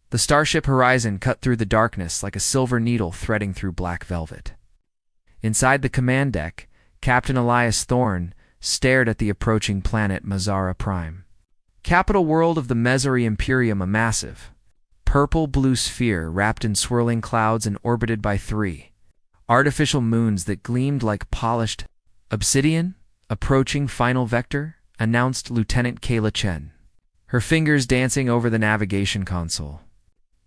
The starship horizon cut through the darkness like a silver needle threading through black velvet. Inside the command deck, Captain Elias Thorne stared at the approaching planet Mazara Prime. Capital world of the Mesari Imperium, a massive, purple-blue sphere wrapped in swirling clouds and orbited by 3 artificial moons that gleamed like polished obsidian. Approaching final vector, announced Lieutenant Kayla Chen, her fingers dancing over the navigation console.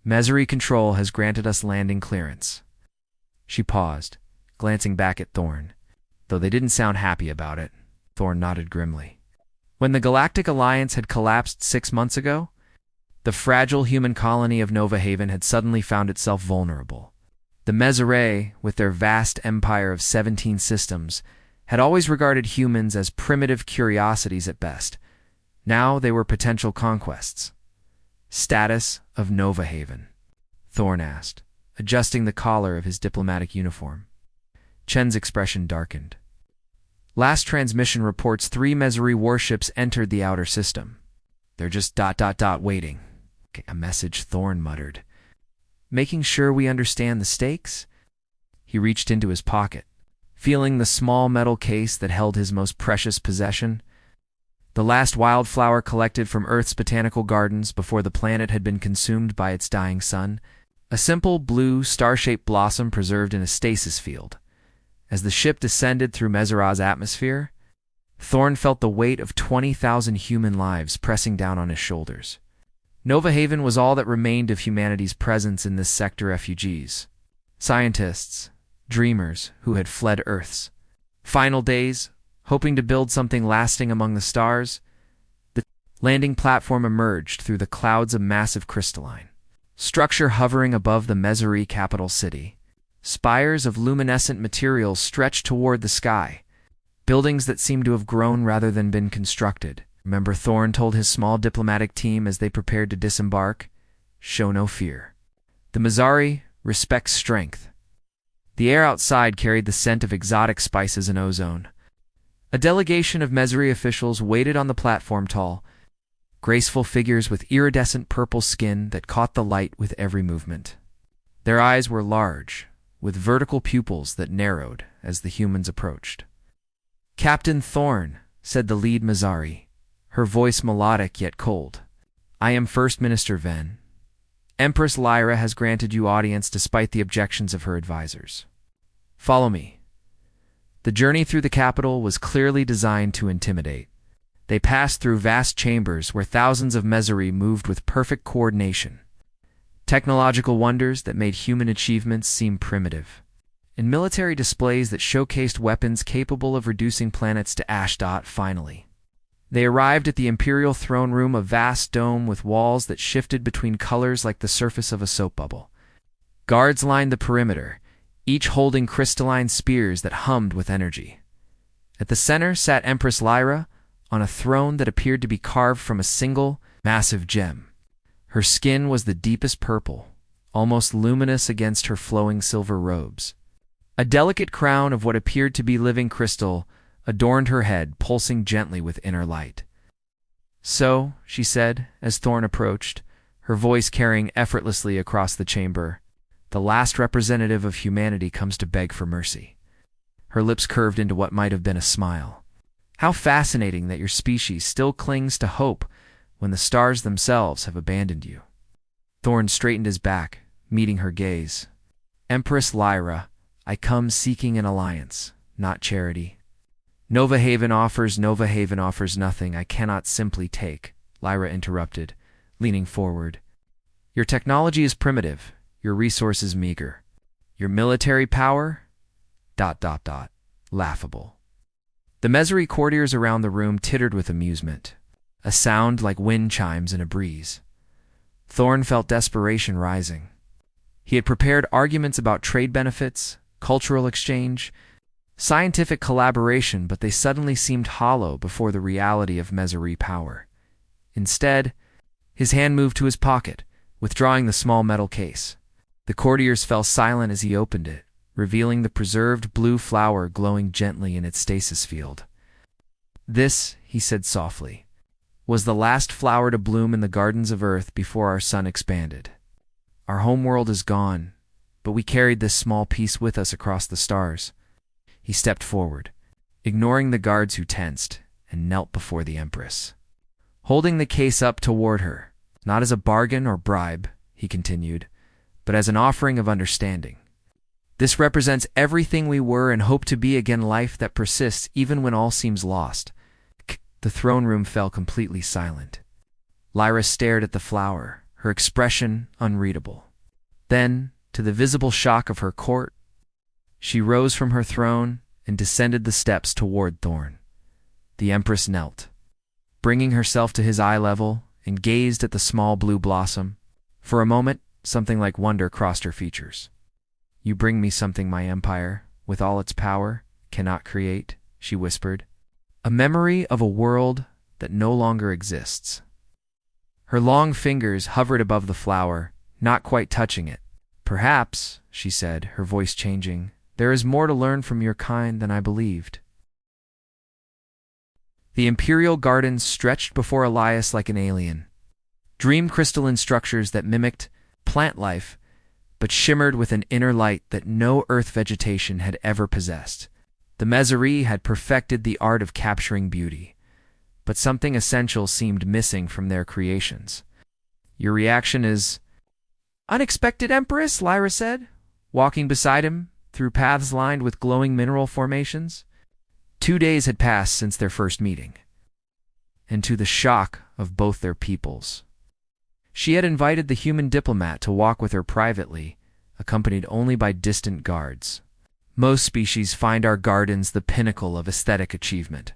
Mesari Control has granted us landing clearance. She paused, glancing back at Thorne. Though they didn't sound happy about it, Thorne nodded grimly. When the Galactic Alliance had collapsed 6 months ago, the fragile human colony of Nova Haven had suddenly found itself vulnerable. The Mesari, with their vast empire of 17 systems, had always regarded humans as primitive curiosities at best. Now they were potential conquests. Status of Nova Haven? Thorne asked, adjusting the collar of his diplomatic uniform. Chen's expression darkened. Last transmission reports 3 Mesari warships entered the outer system. They're just ... waiting. A message, Thorne muttered. Making sure we understand the stakes? He reached into his pocket, feeling the small metal case that held his most precious possession. The last wildflower collected from Earth's botanical gardens before the planet had been consumed by its dying sun. A simple, blue, star-shaped blossom preserved in a stasis field. As the ship descended through Mesara's atmosphere, Thorne felt the weight of 20,000 human lives pressing down on his shoulders. Nova Haven was all that remained of humanity's presence in this sector. Refugees, scientists, dreamers who had fled Earth's final days, hoping to build something lasting among the stars. The landing platform emerged through the clouds of massive crystalline structure hovering above the Mesari capital city. Spires of luminescent materials stretched toward the sky, buildings that seemed to have grown rather than been constructed. Remember, Thorne told his small diplomatic team as they prepared to disembark, show no fear. The Mesari respect strength. The air outside carried the scent of exotic spices and ozone. A delegation of Mesari officials waited on the platform, tall, graceful figures with iridescent purple skin that caught the light with every movement. Their eyes were large, with vertical pupils that narrowed as the humans approached. Captain Thorne, said the lead Mesari, her voice melodic yet cold. I am First Minister Ven. Empress Lyra has granted you audience despite the objections of her advisors. Follow me. The journey through the capital was clearly designed to intimidate. They passed through vast chambers where thousands of Mesari moved with perfect coordination. Technological wonders that made human achievements seem primitive, and military displays that showcased weapons capable of reducing planets to ash. Finally, they arrived at the Imperial throne room, a vast dome with walls that shifted between colors like the surface of a soap bubble. Guards lined the perimeter, each holding crystalline spears that hummed with energy. At the center sat Empress Lyra, on a throne that appeared to be carved from a single, massive gem. Her skin was the deepest purple, almost luminous against her flowing silver robes. A delicate crown of what appeared to be living crystal adorned her head, pulsing gently with inner light. So, she said, as Thorne approached, her voice carrying effortlessly across the chamber, the last representative of humanity comes to beg for mercy. Her lips curved into what might have been a smile. How fascinating that your species still clings to hope when the stars themselves have abandoned you. Thorne straightened his back, meeting her gaze. Empress Lyra, I come seeking an alliance, not charity. Nova Haven offers nothing I cannot simply take, Lyra interrupted, leaning forward. Your technology is primitive, your resources meager. Your military power? ... Laughable. The Mesari courtiers around the room tittered with amusement, a sound like wind chimes in a breeze. Thorne felt desperation rising. He had prepared arguments about trade benefits, cultural exchange, scientific collaboration, but they suddenly seemed hollow before the reality of Mesari power. Instead, his hand moved to his pocket, withdrawing the small metal case. The courtiers fell silent as he opened it, revealing the preserved blue flower glowing gently in its stasis field. This, he said softly, was the last flower to bloom in the gardens of Earth before our sun expanded. Our homeworld is gone, but we carried this small piece with us across the stars. He stepped forward, ignoring the guards who tensed, and knelt before the Empress. Holding the case up toward her, not as a bargain or bribe, he continued, but as an offering of understanding. This represents everything we were and hope to be again, life that persists even when all seems lost. The throne room fell completely silent. Lyra stared at the flower, her expression unreadable. Then, to the visible shock of her court, she rose from her throne and descended the steps toward Thorn. The Empress knelt, bringing herself to his eye level, and gazed at the small blue blossom. For a moment, something like wonder crossed her features. "You bring me something my empire, with all its power, cannot create," she whispered. "A memory of a world that no longer exists." Her long fingers hovered above the flower, not quite touching it. "Perhaps," she said, her voice changing, "there is more to learn from your kind than I believed." The imperial gardens stretched before Elias like an alien. Dream crystalline structures that mimicked plant life, but shimmered with an inner light that no earth vegetation had ever possessed. The Mezerie had perfected the art of capturing beauty, but something essential seemed missing from their creations. "Your reaction is unexpected, Empress," Lyra said, walking beside him through paths lined with glowing mineral formations. 2 days had passed since their first meeting, and to the shock of both their peoples, she had invited the human diplomat to walk with her privately, accompanied only by distant guards. "Most species find our gardens the pinnacle of aesthetic achievement."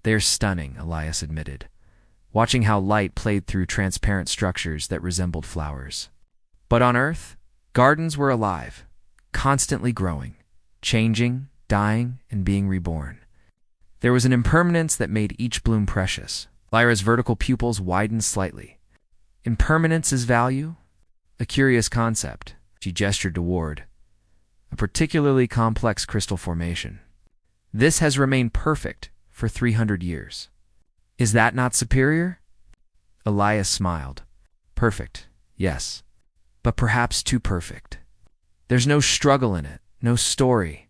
"They're stunning," Elias admitted, watching how light played through transparent structures that resembled flowers. But on Earth, gardens were alive, constantly growing, changing, dying, and being reborn. There was an impermanence that made each bloom precious. Lyra's vertical pupils widened slightly. "Impermanence is value?" A curious concept. She gestured toward a particularly complex crystal formation. "This has remained perfect for 300 years. Is that not superior?" Elias smiled. "Perfect, yes, but perhaps too perfect. There's no struggle in it, no story."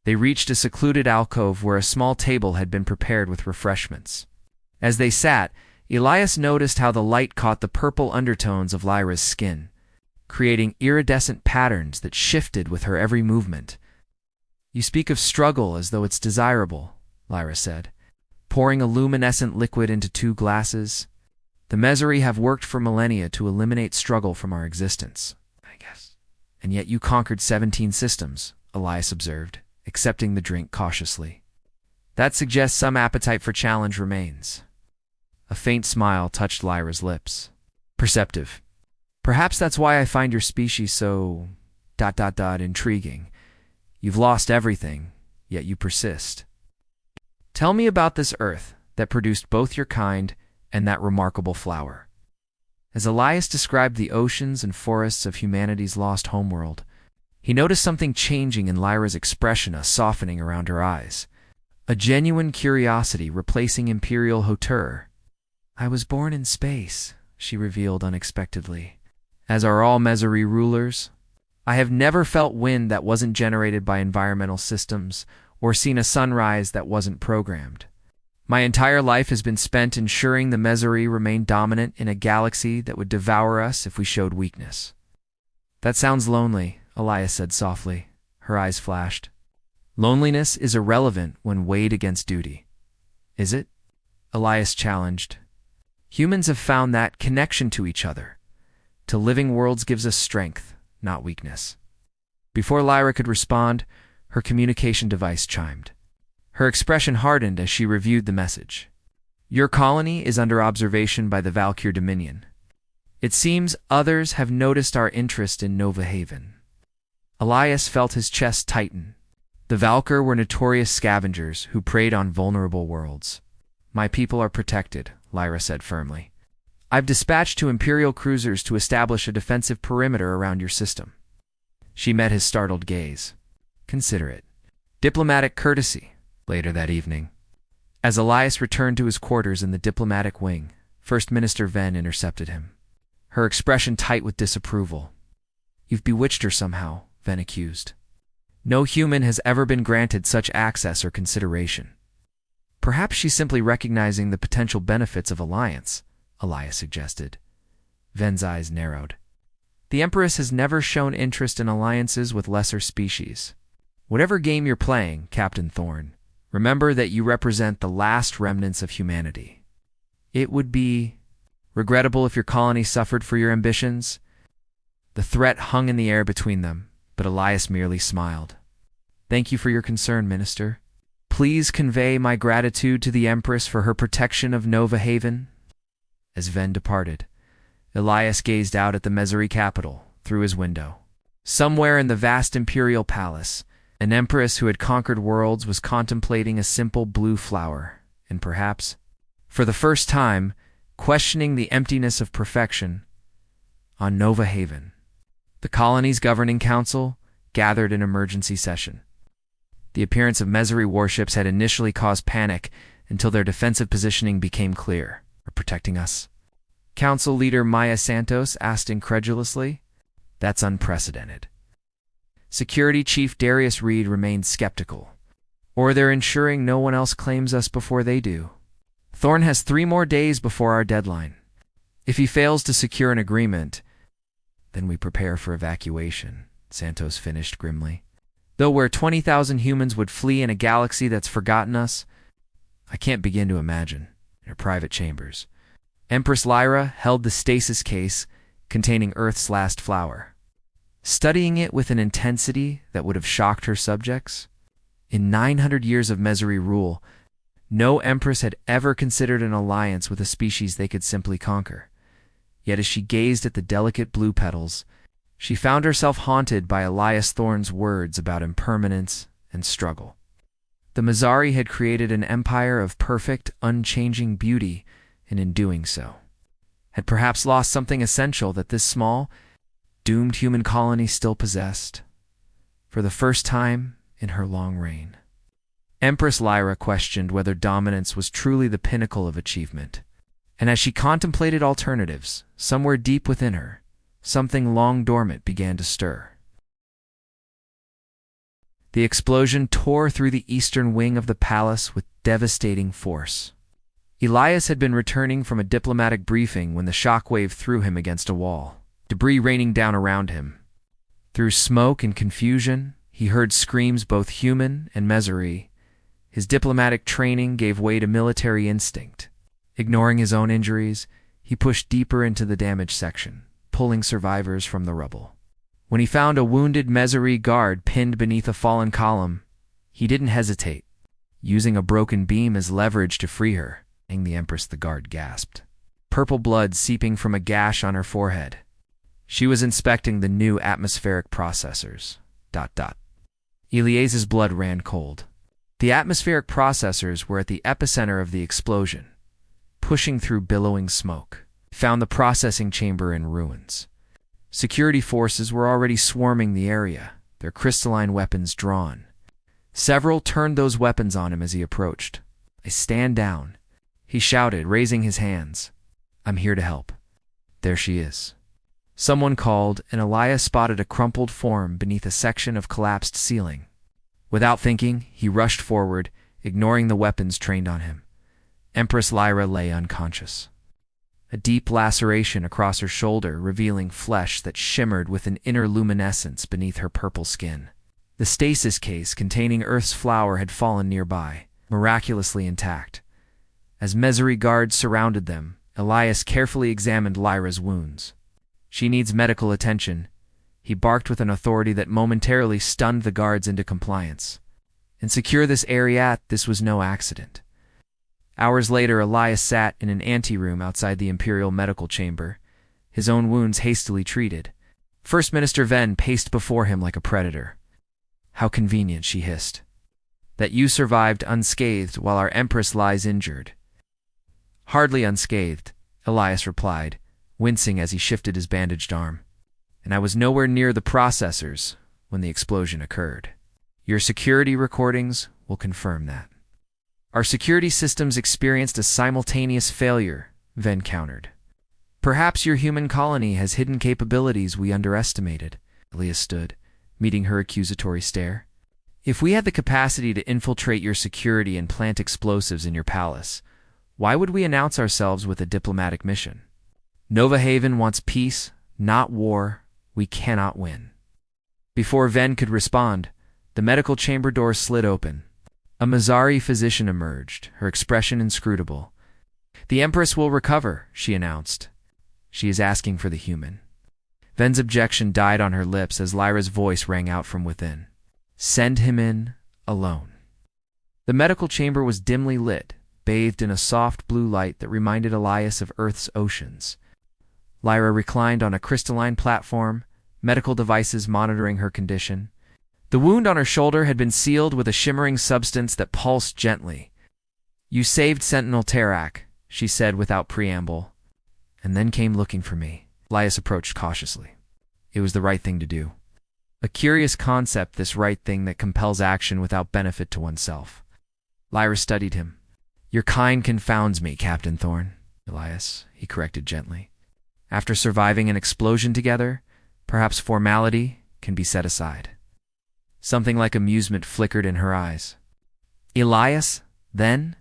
They reached a secluded alcove where a small table had been prepared with refreshments. As they sat, Elias noticed how the light caught the purple undertones of Lyra's skin, creating iridescent patterns that shifted with her every movement. "You speak of struggle as though it's desirable," Lyra said, pouring a luminescent liquid into 2 glasses. "The Mezerie have worked for millennia to eliminate struggle from our existence, I guess." "And yet you conquered 17 systems," Elias observed, accepting the drink cautiously. "That suggests some appetite for challenge remains." A faint smile touched Lyra's lips. "Perceptive. Perhaps that's why I find your species so... intriguing. You've lost everything, yet you persist. Tell me about this Earth that produced both your kind and that remarkable flower." As Elias described the oceans and forests of humanity's lost homeworld, he noticed something changing in Lyra's expression, a softening around her eyes, a genuine curiosity replacing imperial hauteur. "I was born in space," she revealed unexpectedly, "as are all Mezerie rulers. I have never felt wind that wasn't generated by environmental systems or seen a sunrise that wasn't programmed. My entire life has been spent ensuring the Mezerie remain dominant in a galaxy that would devour us if we showed weakness." "That sounds lonely," Elias said softly. Her eyes flashed. "Loneliness is irrelevant when weighed against duty." "Is it?" Elias challenged. "Humans have found that connection to each other, to living worlds, gives us strength, not weakness." Before Lyra could respond, her communication device chimed. Her expression hardened as she reviewed the message. "Your colony is under observation by the Valkyr Dominion. It seems others have noticed our interest in Nova Haven." Elias felt his chest tighten. The Valkyr were notorious scavengers who preyed on vulnerable worlds. "My people are protected," Lyra said firmly. "I've dispatched 2 Imperial cruisers to establish a defensive perimeter around your system." She met his startled gaze. "Consider it diplomatic courtesy." Later that evening, as Elias returned to his quarters in the diplomatic wing, First Minister Venn intercepted him. her expression tight with disapproval. "You've bewitched her somehow," Ven accused. "No human has ever been granted such access or consideration." "Perhaps she's simply recognizing the potential benefits of alliance," Elias suggested. Ven's eyes narrowed. "The Empress has never shown interest in alliances with lesser species. Whatever game you're playing, Captain Thorne, remember that you represent the last remnants of humanity. It would be regrettable if your colony suffered for your ambitions." The threat hung in the air between them, but Elias merely smiled. "Thank you for your concern, Minister. Please convey my gratitude to the Empress for her protection of Nova Haven." As Ven departed, Elias gazed out at the Mesari capital through his window. Somewhere in the vast imperial palace, an empress who had conquered worlds was contemplating a simple blue flower, and perhaps, for the first time, questioning the emptiness of perfection on Nova Haven. The colony's governing council gathered in emergency session. The appearance of Mesari warships had initially caused panic until their defensive positioning became clear. "Are protecting us?" Council leader Maya Santos asked incredulously. "That's unprecedented." Security Chief Darius Reed remained skeptical. "Or they're ensuring no one else claims us before they do. Thorne has 3 more days before our deadline. If he fails to secure an agreement, then we prepare for evacuation," Santos finished grimly. "Though where 20,000 humans would flee in a galaxy that's forgotten us, I can't begin to imagine, in her private chambers." Empress Lyra held the stasis case containing Earth's last flower, studying it with an intensity that would have shocked her subjects. In 900 years of Mesari rule, no empress had ever considered an alliance with a species they could simply conquer. Yet as she gazed at the delicate blue petals, she found herself haunted by Elias Thorne's words about impermanence and struggle. The Mesari had created an empire of perfect, unchanging beauty, and in doing so, had perhaps lost something essential that this small, doomed human colony still possessed, for the first time in her long reign. Empress Lyra questioned whether dominance was truly the pinnacle of achievement, and as she contemplated alternatives, somewhere deep within her, something long dormant began to stir. The explosion tore through the eastern wing of the palace with devastating force. Elias had been returning from a diplomatic briefing when the shockwave threw him against a wall, debris raining down around him. Through smoke and confusion, he heard screams both human and Mesari. His diplomatic training gave way to military instinct. Ignoring his own injuries, he pushed deeper into the damaged section, pulling survivors from the rubble. When he found a wounded Mesari guard pinned beneath a fallen column, he didn't hesitate, using a broken beam as leverage to free her. The Empress, the guard gasped, purple blood seeping from a gash on her forehead. She was inspecting the new atmospheric processors. Elias's blood ran cold. The atmospheric processors were at the epicenter of the explosion, pushing through billowing smoke. Found the processing chamber in ruins. Security forces were already swarming the area, their crystalline weapons drawn. Several turned those weapons on him as he approached. "I stand down," he shouted, raising his hands. "I'm here to help." There she is. Someone called, and Elias spotted a crumpled form beneath a section of collapsed ceiling. Without thinking, he rushed forward, ignoring the weapons trained on him. Empress Lyra lay unconscious. A deep laceration across her shoulder revealing flesh that shimmered with an inner luminescence beneath her purple skin. The stasis case containing Earth's flower had fallen nearby, miraculously intact. As Mesari guards surrounded them, Elias carefully examined Lyra's wounds. "She needs medical attention," he barked with an authority that momentarily stunned the guards into compliance. And secure this area, this was no accident. Hours later, Elias sat in an anteroom outside the Imperial Medical Chamber, his own wounds hastily treated. First Minister Ven paced before him like a predator. "How convenient," she hissed, "that you survived unscathed while our Empress lies injured." "Hardly unscathed," Elias replied, wincing as he shifted his bandaged arm. "And I was nowhere near the processors when the explosion occurred. Your security recordings will confirm that." "Our security systems experienced a simultaneous failure," Ven countered. Perhaps your human colony has hidden capabilities we underestimated. Elias stood, meeting her accusatory stare. If we had the capacity to infiltrate your security and plant explosives in your palace, why would we announce ourselves with a diplomatic mission? Nova Haven wants peace, not war. We cannot win. Before Ven could respond, the medical chamber door slid open. A Mazari physician emerged, her expression inscrutable. The Empress will recover, she announced. She is asking for the human. Ven's objection died on her lips as Lyra's voice rang out from within. Send him in, alone. The medical chamber was dimly lit, bathed in a soft blue light that reminded Elias of Earth's oceans. Lyra reclined on a crystalline platform, medical devices monitoring her condition. The wound on her shoulder had been sealed with a shimmering substance that pulsed gently. You saved Sentinel Tarak, she said without preamble, and then came looking for me. Elias approached cautiously. It was the right thing to do. A curious concept, this right thing that compels action without benefit to oneself. Lyra studied him. Your kind confounds me, Captain Thorne. Elias, he corrected gently. After surviving an explosion together, perhaps formality can be set aside. Something like amusement flickered in her eyes. Elias, then?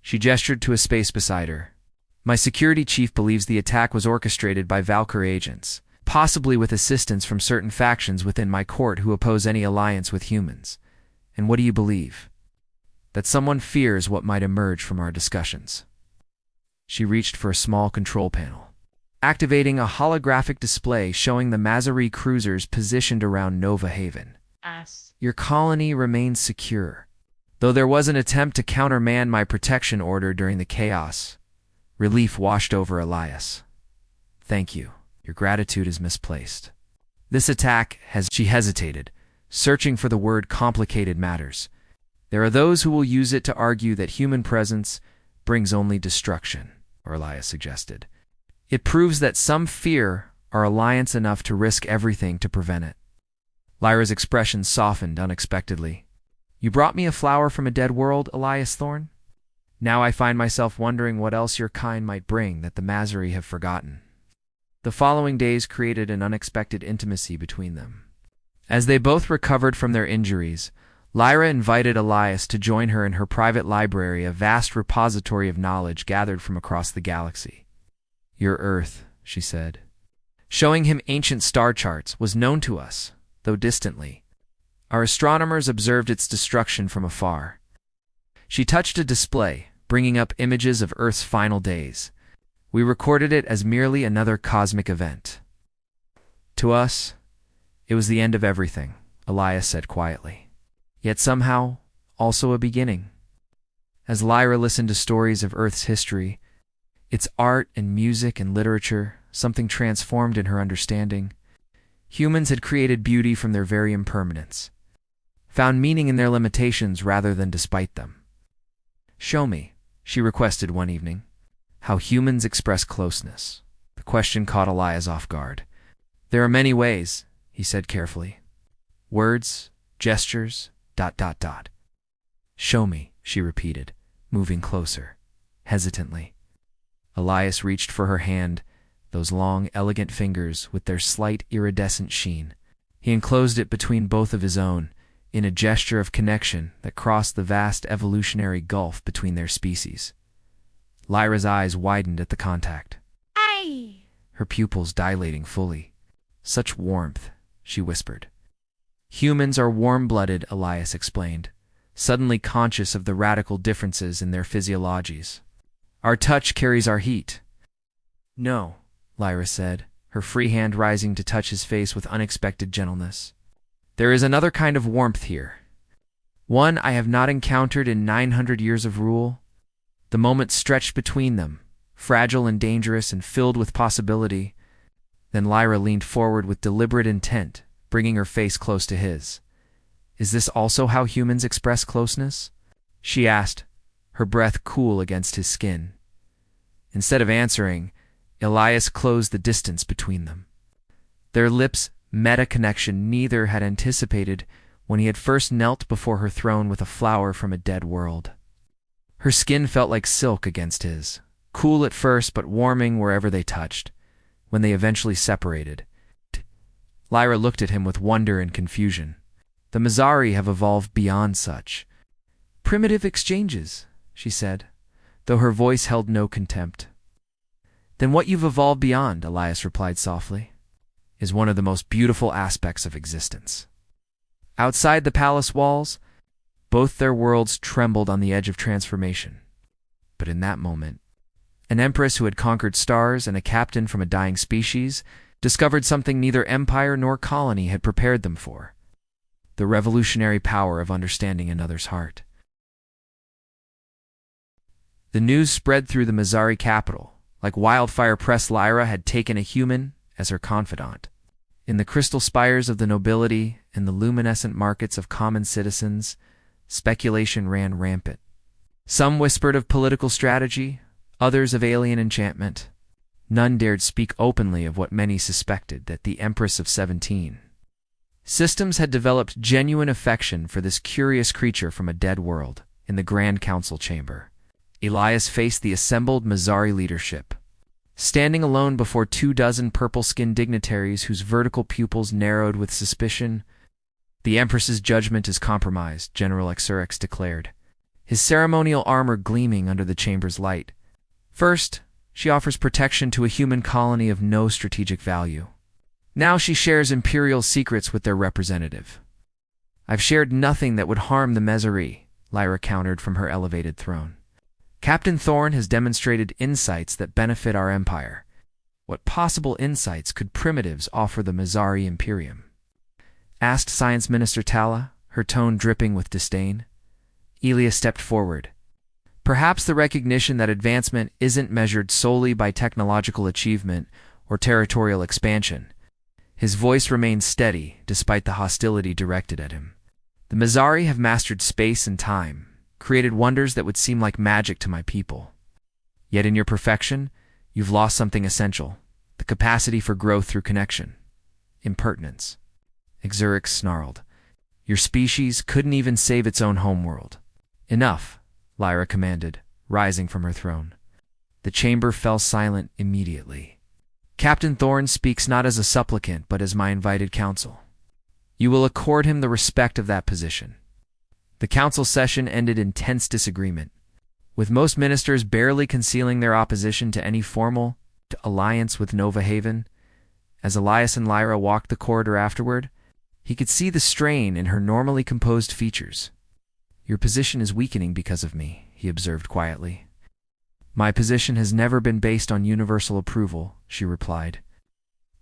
She gestured to a space beside her. My security chief believes the attack was orchestrated by Valkyrie agents, possibly with assistance from certain factions within my court who oppose any alliance with humans. And what do you believe? That someone fears what might emerge from our discussions. She reached for a small control panel, activating a holographic display showing the Mazari cruisers positioned around Nova Haven. Your colony remains secure, though there was an attempt to countermand my protection order during the chaos. Relief washed over Elias. Thank you. Your gratitude is misplaced. This attack has... She hesitated, searching for the word complicated matters. There are those who will use it to argue that human presence brings only destruction, or Elias suggested. It proves that some fear our alliance enough to risk everything to prevent it. Lyra's expression softened unexpectedly. You brought me a flower from a dead world, Elias Thorne? Now I find myself wondering what else your kind might bring that the Mazari have forgotten. The following days created an unexpected intimacy between them. As they both recovered from their injuries, Lyra invited Elias to join her in her private library, a vast repository of knowledge gathered from across the galaxy. Your Earth, she said, showing him ancient star charts, was known to us, though distantly. Our astronomers observed its destruction from afar. She touched a display, bringing up images of Earth's final days. We recorded it as merely another cosmic event. To us, it was the end of everything, Elias said quietly. Yet somehow, also a beginning. As Lyra listened to stories of Earth's history, its art and music and literature, something transformed in her understanding. Humans had created beauty from their very impermanence, found meaning in their limitations rather than despite them. Show me, she requested one evening, how humans express closeness. The question caught Elias off guard. There are many ways, he said carefully. Words, gestures, ... Show me, she repeated, moving closer, hesitantly. Elias reached for her hand, those long, elegant fingers with their slight iridescent sheen. He enclosed it between both of his own, in a gesture of connection that crossed the vast evolutionary gulf between their species. Lyra's eyes widened at the contact. Aye. Her pupils dilating fully. Such warmth, she whispered. Humans are warm-blooded, Elias explained, suddenly conscious of the radical differences in their physiologies. Our touch carries our heat. No, Lyra said, her free hand rising to touch his face with unexpected gentleness. There is another kind of warmth here. One I have not encountered in 900 years of rule. The moment stretched between them, fragile and dangerous and filled with possibility. Then Lyra leaned forward with deliberate intent, bringing her face close to his. Is this also how humans express closeness? She asked, her breath cool against his skin. Instead of answering, Elias closed the distance between them. Their lips met a connection neither had anticipated when he had first knelt before her throne with a flower from a dead world. Her skin felt like silk against his, cool at first but warming wherever they touched. when they eventually separated. Lyra looked at him with wonder and confusion. The Mazzari have evolved beyond such primitive exchanges, she said, though her voice held no contempt. Then what you've evolved beyond, Elias replied softly, is one of the most beautiful aspects of existence. Outside the palace walls, both their worlds trembled on the edge of transformation. But in that moment, an empress who had conquered stars and a captain from a dying species discovered something neither empire nor colony had prepared them for: the revolutionary power of understanding another's heart. The news spread through the Mazzari capital. Like wildfire, press Lyra had taken a human as her confidant. In the crystal spires of the nobility and the luminescent markets of common citizens, speculation ran rampant. Some whispered of political strategy, others of alien enchantment. None dared speak openly of what many suspected, that the Empress of 17 Systems had developed genuine affection for this curious creature from a dead world. In the Grand Council chamber, Elias faced the assembled Mazzari leadership. Standing alone before 24 purple-skinned dignitaries whose vertical pupils narrowed with suspicion, "The Empress's judgment is compromised," General Xerxes declared, his ceremonial armor gleaming under the chamber's light. "First, she offers protection to a human colony of no strategic value. Now she shares imperial secrets with their representative." "I've shared nothing that would harm the Mazzari," Lyra countered from her elevated throne. "Captain Thorn has demonstrated insights that benefit our empire. What possible insights could primitives offer the Mazzari Imperium?" asked Science Minister Tala, her tone dripping with disdain. Elia stepped forward. "Perhaps the recognition that advancement isn't measured solely by technological achievement or territorial expansion." His voice remained steady despite the hostility directed at him. "The Mazzari have mastered space and time, created wonders that would seem like magic to my people. Yet in your perfection, you've lost something essential: the capacity for growth through connection." "Impertinence," Xerxes snarled. "Your species couldn't even save its own homeworld." "Enough," Lyra commanded, rising from her throne. The chamber fell silent immediately. "Captain Thorn speaks not as a supplicant, but as my invited counsel. You will accord him the respect of that position." The council session ended in tense disagreement, with most ministers barely concealing their opposition to any formal alliance with Nova Haven. As Elias and Lyra walked the corridor afterward, he could see the strain in her normally composed features. "Your position is weakening because of me," he observed quietly. "My position has never been based on universal approval," she replied.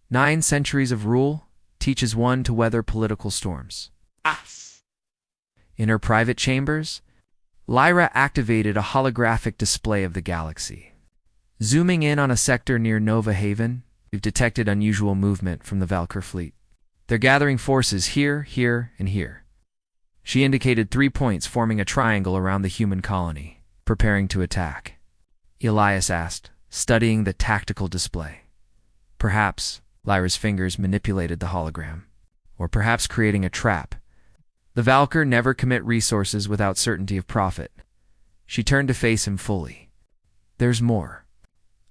9 centuries of rule teaches one to weather political storms." In her private chambers, Lyra activated a holographic display of the galaxy. Zooming in on a sector near Nova Haven, we've detected unusual movement from the Valkyr fleet. "They're gathering forces here, here, and here." She indicated 3 points forming a triangle around the human colony, preparing to attack. Elias asked, studying the tactical display. "Perhaps," Lyra's fingers manipulated the hologram, "or perhaps creating a trap. The Valkyr never commit resources without certainty of profit." She turned to face him fully. "There's more.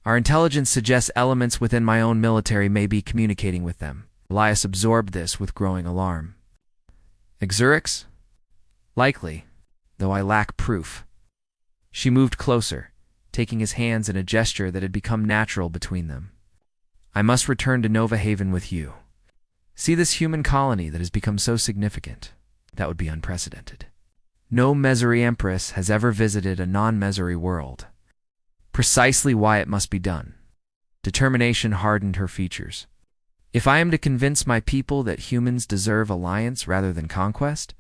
Our intelligence suggests elements within my own military may be communicating with them." Elias absorbed this with growing alarm. "Xerxes? Likely, though I lack proof." She moved closer, taking his hands in a gesture that had become natural between them. "I must return to Nova Haven with you. See this human colony that has become so significant. That would be unprecedented. No Mazzari Empress has ever visited a non-Mazzari world. Precisely why it must be done." Determination hardened her features. "If I am to convince my people that humans deserve alliance rather than conquest,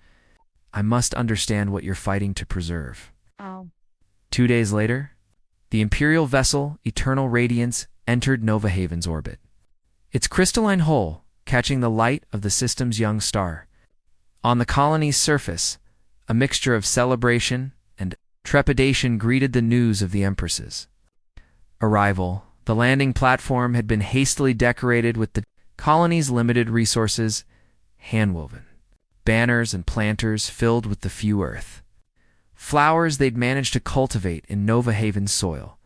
I must understand what you're fighting to preserve." 2 days later, the Imperial vessel Eternal Radiance entered Nova Haven's orbit. Its crystalline hull catching the light of the system's young star. On the colony's surface, a mixture of celebration and trepidation greeted the news of the Empress's arrival. The landing platform had been hastily decorated with the colony's limited resources handwoven. Banners and planters filled with the few earth flowers they'd managed to cultivate in Nova Haven's soil.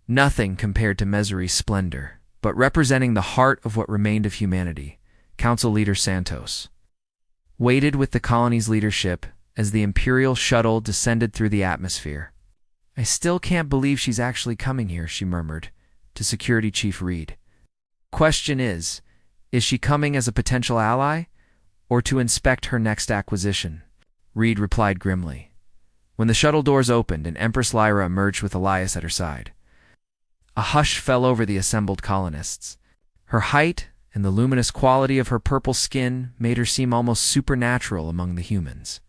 Nothing compared to Mazzari's splendor. but representing the heart of what remained of humanity, Council Leader Santos waited with the colony's leadership as the Imperial shuttle descended through the atmosphere. "I still can't believe she's actually coming here," she murmured to Security Chief Reed. "Question is she coming as a potential ally or to inspect her next acquisition?" Reed replied grimly. When the shuttle doors opened and Empress Lyra emerged with Elias at her side, a hush fell over the assembled colonists. Her height and the luminous quality of her purple skin made her seem almost supernatural among the humans.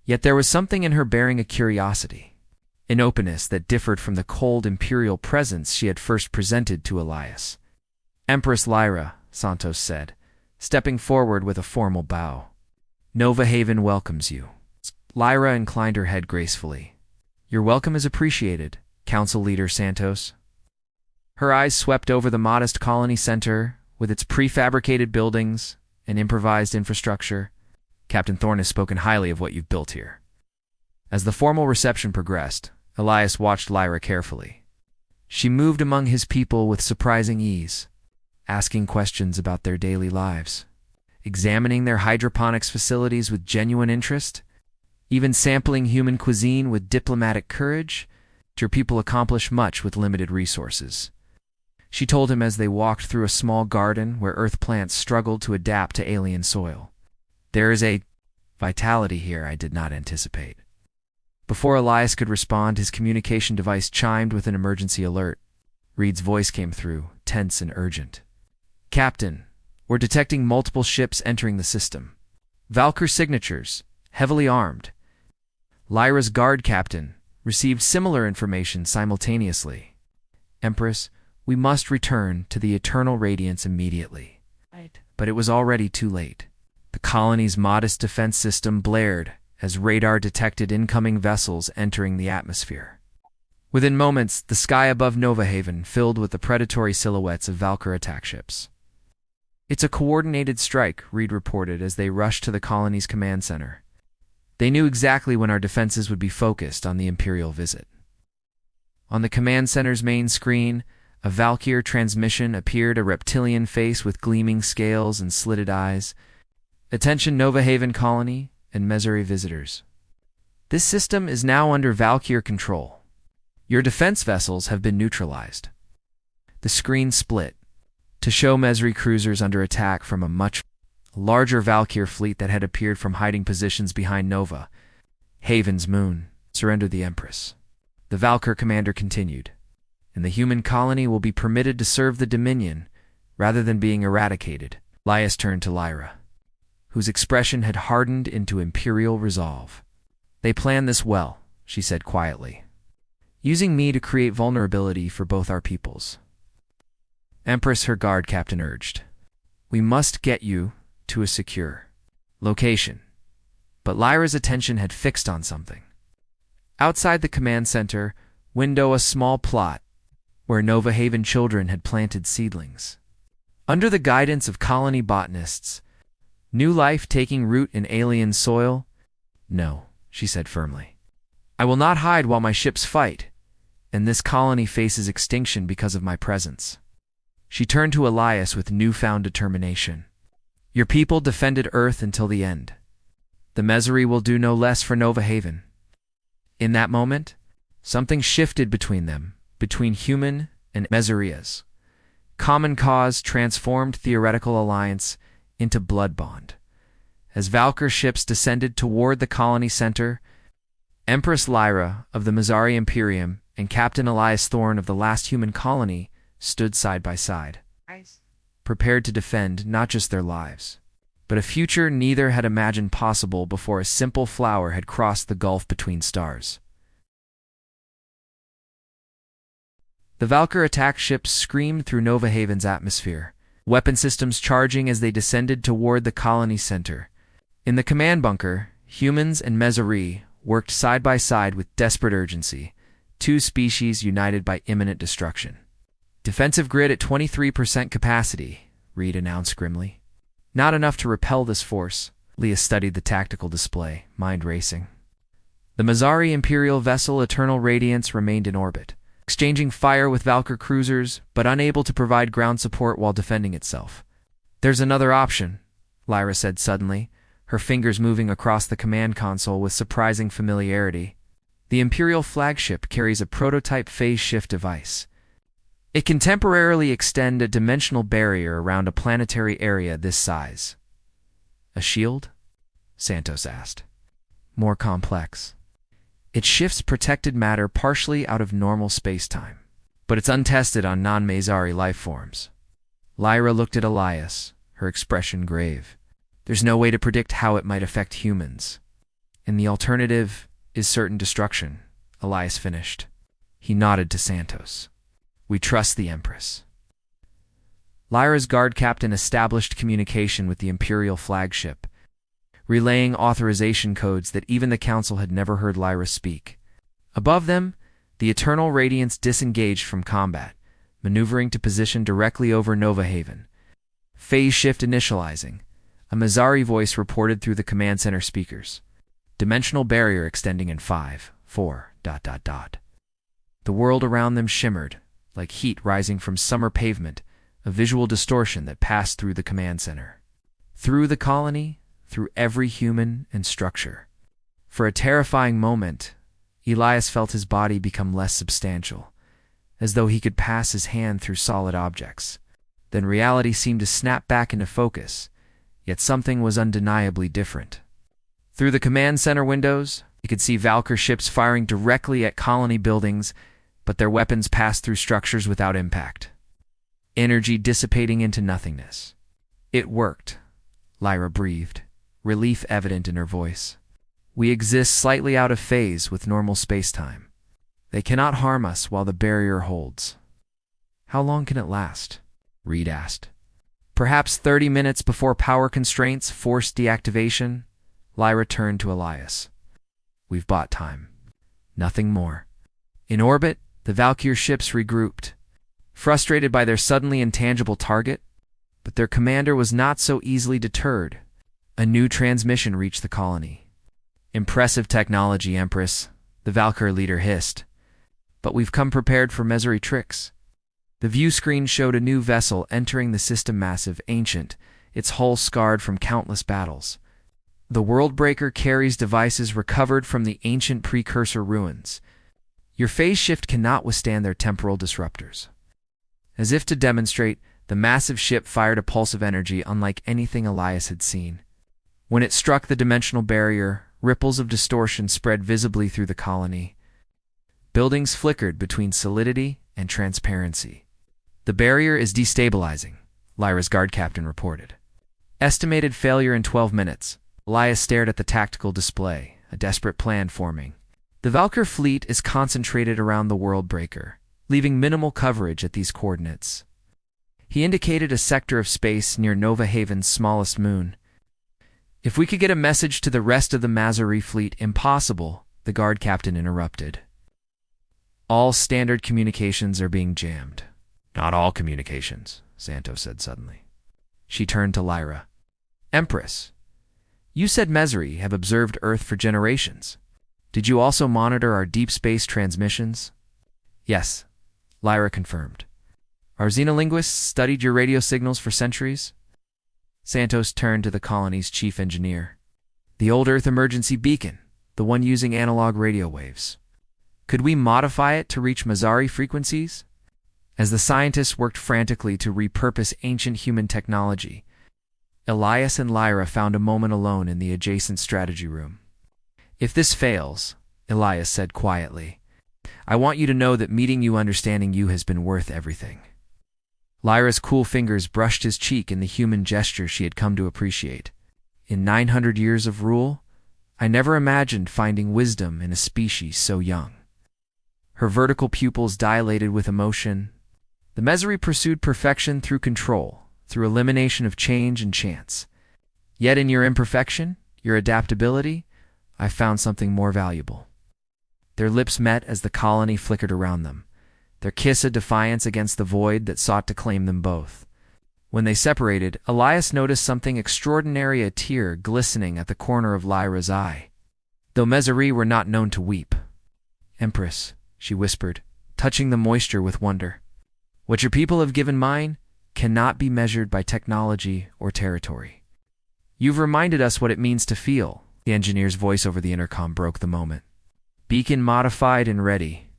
Yet there was something in her bearing a curiosity, an openness that differed from the cold imperial presence she had first presented to Elias. "Empress Lyra," Santos said, stepping forward with a formal bow. "Nova Haven welcomes you." Lyra inclined her head gracefully. "Your welcome is appreciated, Council Leader Santos." Her eyes swept over the modest colony center with its prefabricated buildings and improvised infrastructure. "Captain Thorne has spoken highly of what you've built here." As the formal reception progressed, Elias watched Lyra carefully. She moved among his people with surprising ease, asking questions about their daily lives, examining their hydroponics facilities with genuine interest, even sampling human cuisine with diplomatic courage. Her people accomplish much with limited resources, she told him as they walked through a small garden where earth plants struggled to adapt to alien soil. "There is a vitality here I did not anticipate." Before Elias could respond, his communication device chimed with an emergency alert. Reed's voice came through, tense and urgent. "Captain, we're detecting multiple ships entering the system. Valkyr signatures, heavily armed." Lyra's guard captain received similar information simultaneously. "Empress, we must return to the Eternal Radiance immediately." But it was already too late. The colony's modest defense system blared as radar detected incoming vessels entering the atmosphere. Within moments, the sky above Nova Haven filled with the predatory silhouettes of Valkyr attack ships. "It's a coordinated strike," Reed reported as they rushed to the colony's command center. They knew exactly when our defenses would be focused on the Imperial visit. On the command center's main screen, a Valkyr transmission appeared, a reptilian face with gleaming scales and slitted eyes. "Attention Nova Haven colony and Mesari visitors. This system is now under Valkyr control. Your defense vessels have been neutralized." The screen split to show Mesari cruisers under attack from a much larger Valkyr fleet that had appeared from hiding positions behind Nova Haven's moon. "Surrender the Empress," the Valkyr commander continued, "and the human colony will be permitted to serve the Dominion rather than being eradicated." Elias turned to Lyra, whose expression had hardened into imperial resolve. "They planned this well," she said quietly, "using me to create vulnerability for both our peoples." "Empress," her guard captain urged, "we must get you to a secure location." But Lyra's attention had fixed on something. Outside the command center, a small plot where Nova Haven children had planted seedlings. Under the guidance of colony botanists, new life taking root in alien soil. "No," she said firmly. "I will not hide while my ships fight, and this colony faces extinction because of my presence." She turned to Elias with newfound determination. "Your people defended Earth until the end. The Mesari will do no less for Nova Haven." In that moment, something shifted between them, between human and Mesarias. Common cause transformed theoretical alliance into blood bond. As Valkyr ships descended toward the colony center, Empress Lyra of the Mesari Imperium and Captain Elias Thorne of the last human colony stood side by side, prepared to defend not just their lives, but a future neither had imagined possible before a simple flower had crossed the gulf between stars. The Valkyr attack ships screamed through Nova Haven's atmosphere, weapon systems charging as they descended toward the colony center. In the command bunker, humans and Mesari worked side by side with desperate urgency, two species united by imminent destruction. "Defensive grid at 23% capacity," Reed announced grimly. "Not enough to repel this force." Leah studied the tactical display, mind racing. The Mesari Imperial vessel Eternal Radiance remained in orbit, exchanging fire with Valkyr cruisers, but unable to provide ground support while defending itself. "There's another option," Lyra said suddenly, her fingers moving across the command console with surprising familiarity. "The Imperial flagship carries a prototype phase shift device. It can temporarily extend a dimensional barrier around a planetary area this size." "A shield?" Santos asked. "More complex. It shifts protected matter partially out of normal space-time, but it's untested on non-Mazari life forms." Lyra looked at Elias, her expression grave. "There's no way to predict how it might affect humans. And the alternative is certain destruction," Elias finished. He nodded to Santos. "We trust the Empress." Lyra's guard captain established communication with the Imperial flagship, relaying authorization codes that even the Council had never heard Lyra speak. Above them, the Eternal Radiance disengaged from combat, maneuvering to position directly over Nova Haven. "Phase shift initializing," a Mazari voice reported through the command center speakers. "Dimensional barrier extending in 5, 4, ... The world around them shimmered, like heat rising from summer pavement, a visual distortion that passed through the command center. Through the colony, through every human and structure. For a terrifying moment, Elias felt his body become less substantial, as though he could pass his hand through solid objects. Then reality seemed to snap back into focus, yet something was undeniably different. Through the command center windows, he could see Valkyr ships firing directly at colony buildings, but their weapons passed through structures without impact. Energy dissipating into nothingness. "It worked," Lyra breathed, relief evident in her voice. "We exist slightly out of phase with normal space-time. They cannot harm us while the barrier holds." "How long can it last?" Reed asked. "Perhaps 30 minutes before power constraints force deactivation," Lyra turned to Elias. "We've bought time. Nothing more." In orbit, the Valkyr ships regrouped, frustrated by their suddenly intangible target, but their commander was not so easily deterred. A new transmission reached the colony. "Impressive technology, Empress," the Valkyr leader hissed. "But we've come prepared for Mazari tricks." The view screen showed a new vessel entering the system, massive, ancient, its hull scarred from countless battles. "The Worldbreaker carries devices recovered from the ancient precursor ruins. Your phase shift cannot withstand their temporal disruptors." As if to demonstrate, the massive ship fired a pulse of energy unlike anything Elias had seen. When it struck the dimensional barrier, ripples of distortion spread visibly through the colony. Buildings flickered between solidity and transparency. "The barrier is destabilizing," Lyra's guard captain reported. "Estimated failure in 12 minutes. Elias stared at the tactical display, a desperate plan forming. "The Valkyr fleet is concentrated around the Worldbreaker, leaving minimal coverage at these coordinates." He indicated a sector of space near Nova Haven's smallest moon. "If we could get a message to the rest of the Mazari fleet." "Impossible," the guard captain interrupted. "All standard communications are being jammed." "Not all communications," Santos said suddenly. She turned to Lyra. "Empress, you said Mazari have observed Earth for generations. Did you also monitor our deep space transmissions?" "Yes," Lyra confirmed. "Our xenolinguists studied your radio signals for centuries." Santos turned to the colony's chief engineer. "The old Earth emergency beacon, the one using analog radio waves. Could we modify it to reach Mazari frequencies?" As the scientists worked frantically to repurpose ancient human technology, Elias and Lyra found a moment alone in the adjacent strategy room. "If this fails," Elias said quietly, "I want you to know that meeting you, understanding you, has been worth everything." Lyra's cool fingers brushed his cheek in the human gesture she had come to appreciate. "In 900 years of rule, I never imagined finding wisdom in a species so young." Her vertical pupils dilated with emotion. "The Mazari pursued perfection through control, through elimination of change and chance. Yet in your imperfection, your adaptability, I found something more valuable." Their lips met as the colony flickered around them, their kiss a defiance against the void that sought to claim them both. When they separated, Elias noticed something extraordinary, a tear glistening at the corner of Lyra's eye. Though Mazari were not known to weep. "Empress," she whispered, touching the moisture with wonder. What your people have given mine cannot be measured by technology or territory. You've reminded us what it means to feel. The engineer's voice over the intercom broke the moment. Beacon modified and ready.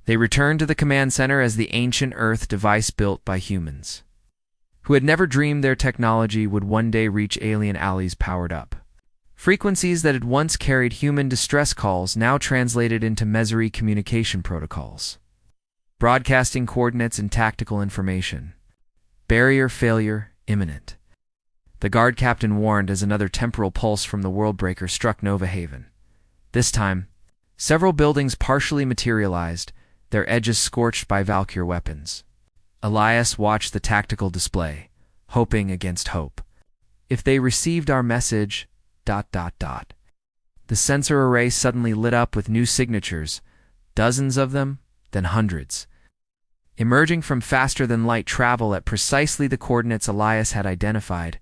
They returned to the command center as the ancient Earth device built by humans, who had never dreamed their technology would one day reach alien alleys powered up. Frequencies that had once carried human distress calls now translated into Mesri communication protocols, broadcasting coordinates and tactical information. Barrier failure imminent. The guard captain warned as another temporal pulse from the Worldbreaker struck Nova Haven. This time, several buildings partially materialized, their edges scorched by Valkyr weapons. Elias watched the tactical display, hoping against hope. If they received our message... The sensor array suddenly lit up with new signatures, dozens of them, then hundreds. Emerging from faster-than-light travel at precisely the coordinates Elias had identified,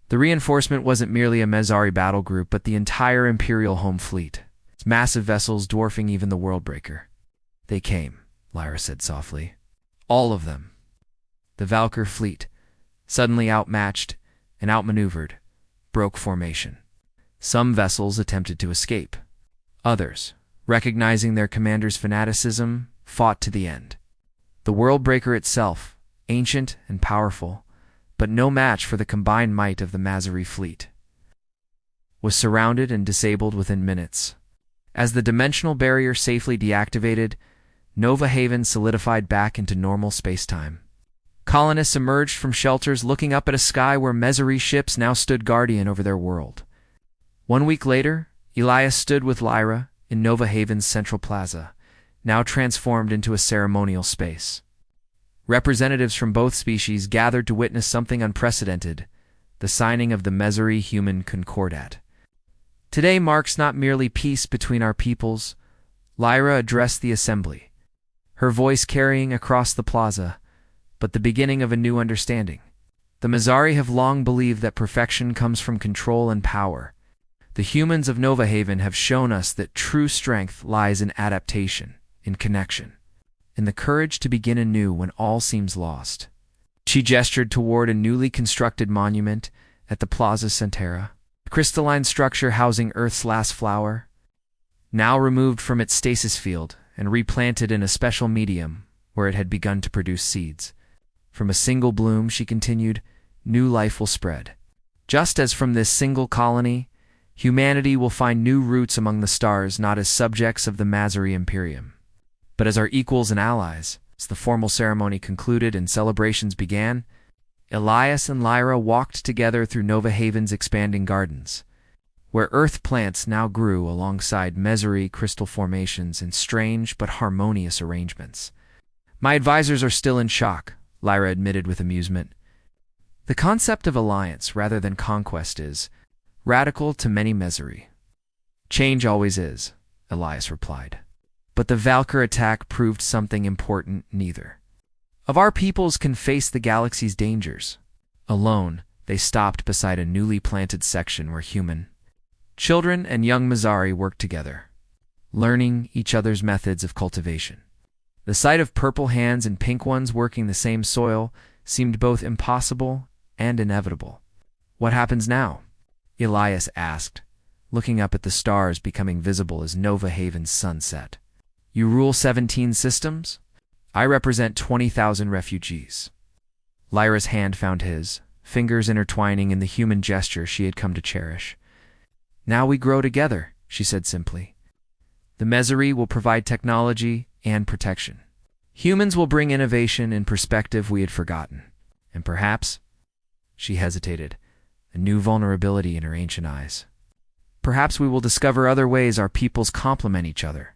the reinforcement wasn't merely a Mesari battle group, but the entire Imperial home fleet, its massive vessels dwarfing even the Worldbreaker. They came, Lyra said softly. All of them. The Valkyr fleet, suddenly outmatched and outmaneuvered, broke formation. Some vessels attempted to escape. Others, recognizing their commander's fanaticism, fought to the end. The Worldbreaker itself, ancient and powerful, but no match for the combined might of the Mesari fleet, was surrounded and disabled within minutes. As the dimensional barrier safely deactivated, Nova Haven solidified back into normal space-time. Colonists emerged from shelters looking up at a sky where Mesari ships now stood guardian over their world. 1 week later, Elias stood with Lyra in Nova Haven's central plaza, now transformed into a ceremonial space. Representatives from both species gathered to witness something unprecedented, the signing of the Mesari Human Concordat. Today marks not merely peace between our peoples, Lyra addressed the assembly, her voice carrying across the plaza, but the beginning of a new understanding. The Mesari have long believed that perfection comes from control and power. The humans of Nova Haven have shown us that true strength lies in adaptation, in connection, in the courage to begin anew when all seems lost. She gestured toward a newly constructed monument at the Plaza Centera, a crystalline structure housing Earth's last flower, now removed from its stasis field and replanted in a special medium where it had begun to produce seeds. From a single bloom, she continued, new life will spread. Just as from this single colony, humanity will find new roots among the stars, not as subjects of the Mesari Imperium, but as our equals and allies. As the formal ceremony concluded and celebrations began, Elias and Lyra walked together through Nova Haven's expanding gardens, where earth plants now grew alongside Mesari crystal formations in strange but harmonious arrangements. My advisors are still in shock, Lyra admitted with amusement. The concept of alliance rather than conquest is radical to many Mesari. Change always is, Elias replied. But the Valkyr attack proved something important neither of our peoples can face the galaxy's dangers. Alone, they stopped beside a newly planted section where human, children and young Mesari worked together, learning each other's methods of cultivation. The sight of purple hands and pink ones working the same soil seemed both impossible and inevitable. What happens now? Elias asked, looking up at the stars becoming visible as Nova Haven's sun set. You rule 17 systems? I represent 20,000 refugees. Lyra's hand found his, fingers intertwining in the human gesture she had come to cherish. Now we grow together, she said simply. The Mesari will provide technology and protection. Humans will bring innovation and perspective we had forgotten. And perhaps, she hesitated, a new vulnerability in her ancient eyes. Perhaps we will discover other ways our peoples complement each other.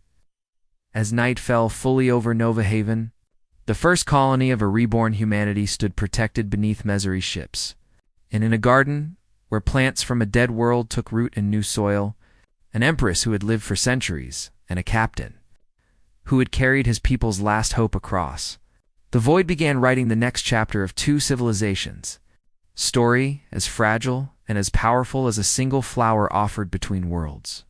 As night fell fully over Nova Haven, the first colony of a reborn humanity stood protected beneath Mesari ships. And in a garden, where plants from a dead world took root in new soil, an empress who had lived for centuries, and a captain who had carried his people's last hope across. The void began writing the next chapter of two civilizations, story as fragile and as powerful as a single flower offered between worlds.